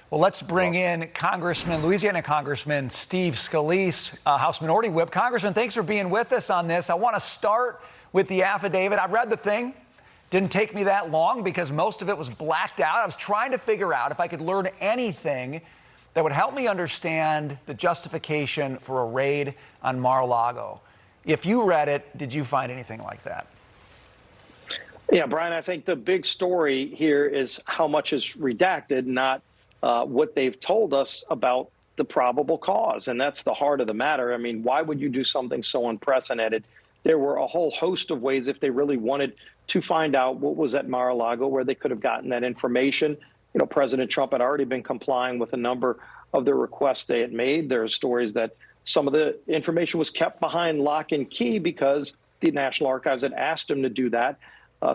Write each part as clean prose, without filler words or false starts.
Well, let's bring in Louisiana Congressman Steve Scalise, House Minority Whip. Congressman, thanks for being with us on this. I want to start with the affidavit. I read the thing. Didn't take me that long because most of it was blacked out. I was trying to figure out if I could learn anything that would help me understand the justification for a raid on Mar-a-Lago. If you read it, did you find anything like that? Yeah, Brian, I think the big story here is how much is redacted, not what they've told us about the probable cause. And that's the heart of the matter. I mean, why would you do something so unprecedented? There were a whole host of ways if they really wanted to find out what was at Mar-a-Lago where they could have gotten that information. You know, President Trump had already been complying with a number of the requests they had made. There are stories that some of the information was kept behind lock and key because the National Archives had asked him to do that.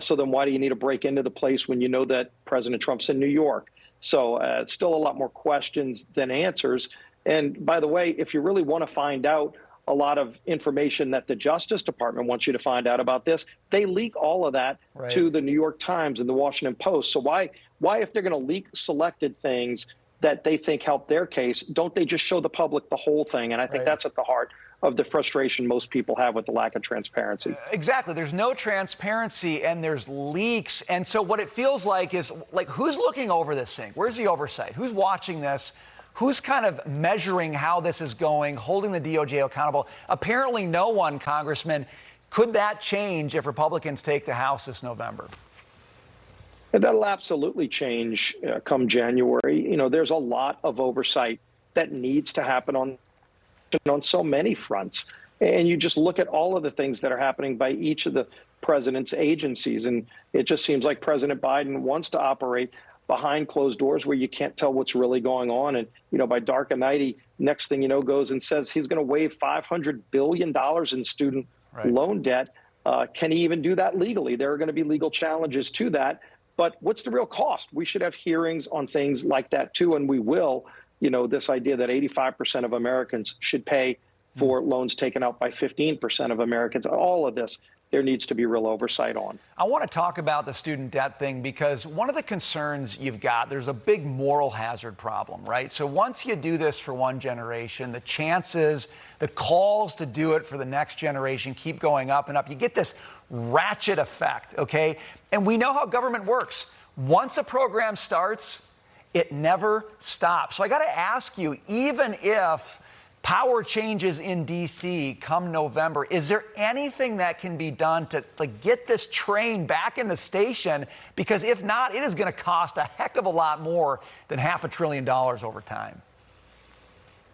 So then why do you need to break into the place when you know that President Trump's in New York? So it's still a lot more questions than answers. And by the way, if you really want to find out a lot of information that the Justice Department wants you to find out about this, they leak all of that to the New York Times and the Washington Post. So why if they're going to leak selected things that they think help their case, don't they just show the public the whole thing? And I think that's at the heart of the frustration most people have with the lack of transparency. Exactly. There's no transparency and there's leaks. And so what it feels like is, like, who's looking over this thing? Where's the oversight? Who's watching this? Who's kind of measuring how this is going, holding the DOJ accountable? Apparently no one, Congressman. Could that change if Republicans take the House this November? That'll absolutely change come January. You know, there's a lot of oversight that needs to happen on so many fronts. And you just look at all of the things that are happening by each of the president's agencies. And it just seems like President Biden wants to operate behind closed doors where you can't tell what's really going on. And, you know, by dark and night, he, next thing you know, goes and says he's going to waive $500 billion in student loan debt. Can he even do that legally? There are going to be legal challenges to that. But what's the real cost? We should have hearings on things like that, too, and we will. You know, this idea that 85% of Americans should pay for loans taken out by 15% of Americans, all of this, there needs to be real oversight on. I want to talk about the student debt thing because one of the concerns you've got, there's a big moral hazard problem, right? So once you do this for one generation, the chances, the calls to do it for the next generation keep going up and up. You get this ratchet effect, okay? And we know how government works. Once a program starts, it never stops. So I got to ask you, even if power changes in D.C. come November, is there anything that can be done to get this train back in the station? Because if not, it is going to cost a heck of a lot more than $500 billion over time.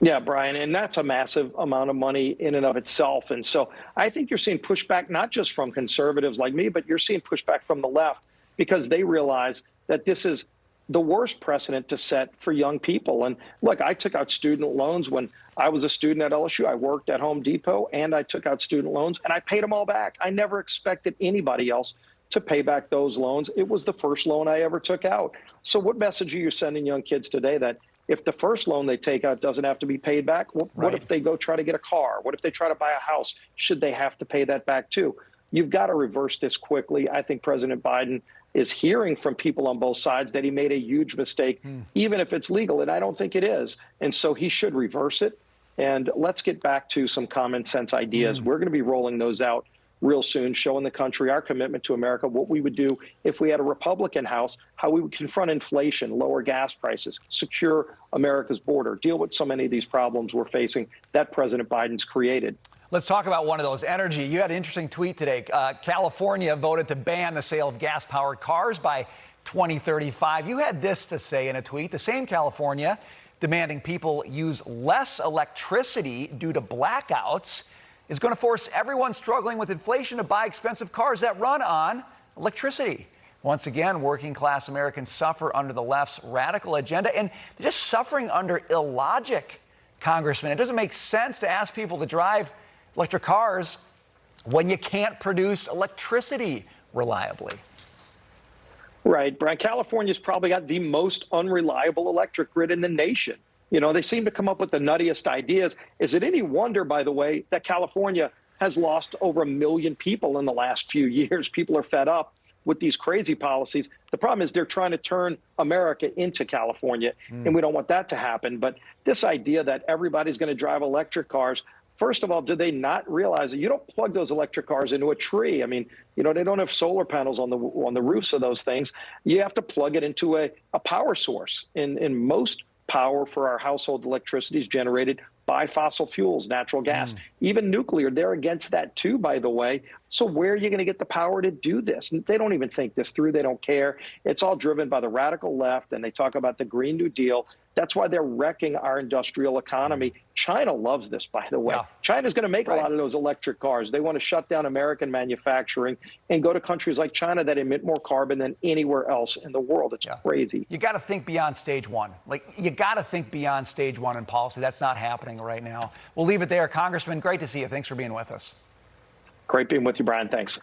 Yeah, Brian, and that's a massive amount of money in and of itself. And so I think you're seeing pushback not just from conservatives like me, but you're seeing pushback from the left because they realize that this is the worst precedent to set for young people. And look, I took out student loans when I was a student at LSU. I worked at Home Depot and I took out student loans and I paid them all back. I never expected anybody else to pay back those loans. It was the first loan I ever took out. So what message are you sending young kids today that if the first loan they take out doesn't have to be paid back, what if they go try to get a car? What if they try to buy a house? Should they have to pay that back too? You've got to reverse this quickly. I think President Biden is hearing from people on both sides that he made a huge mistake, even if it's legal, and I don't think it is. And so he should reverse it. And let's get back to some common sense ideas. We're going to be rolling those out real soon, showing the country our commitment to America, what we would do if we had a Republican House, how we would confront inflation, lower gas prices, secure America's border, deal with so many of these problems we're facing that President Biden's created. Let's talk about one of those, energy. You had an interesting tweet today. California voted to ban the sale of gas-powered cars by 2035. You had this to say in a tweet. The same California demanding people use less electricity due to blackouts is going to force everyone struggling with inflation to buy expensive cars that run on electricity. Once again, working-class Americans suffer under the left's radical agenda, and they're just suffering under illogic, Congressman. It doesn't make sense to ask people to drive electric cars when you can't produce electricity reliably. Right, Brian. California's probably got the most unreliable electric grid in the nation. You know, they seem to come up with the nuttiest ideas. Is it any wonder, by the way, that California has lost over 1 million people in the last few years? People are fed up with these crazy policies. The problem is they're trying to turn America into California, and we don't want that to happen. But this idea that everybody's going to drive electric cars, first of all, do they not realize that you don't plug those electric cars into a tree? I mean, you know, they don't have solar panels on the roofs of those things. You have to plug it into a power source. And most power for our household electricity is generated by fossil fuels, natural gas, even nuclear. They're against that too, by the way. So where are you going to get the power to do this? And they don't even think this through. They don't care. It's all driven by the radical left, and they talk about the Green New Deal. That's why they're wrecking our industrial economy. China loves this, by the way. Yeah. China's going to make a lot of those electric cars. They want to shut down American manufacturing and go to countries like China that emit more carbon than anywhere else in the world. It's crazy. You got to think beyond stage one. Like, you got to think beyond stage one in policy. That's not happening right now. We'll leave it there. Congressman, great to see you. Thanks for being with us. Great being with you, Brian. Thanks.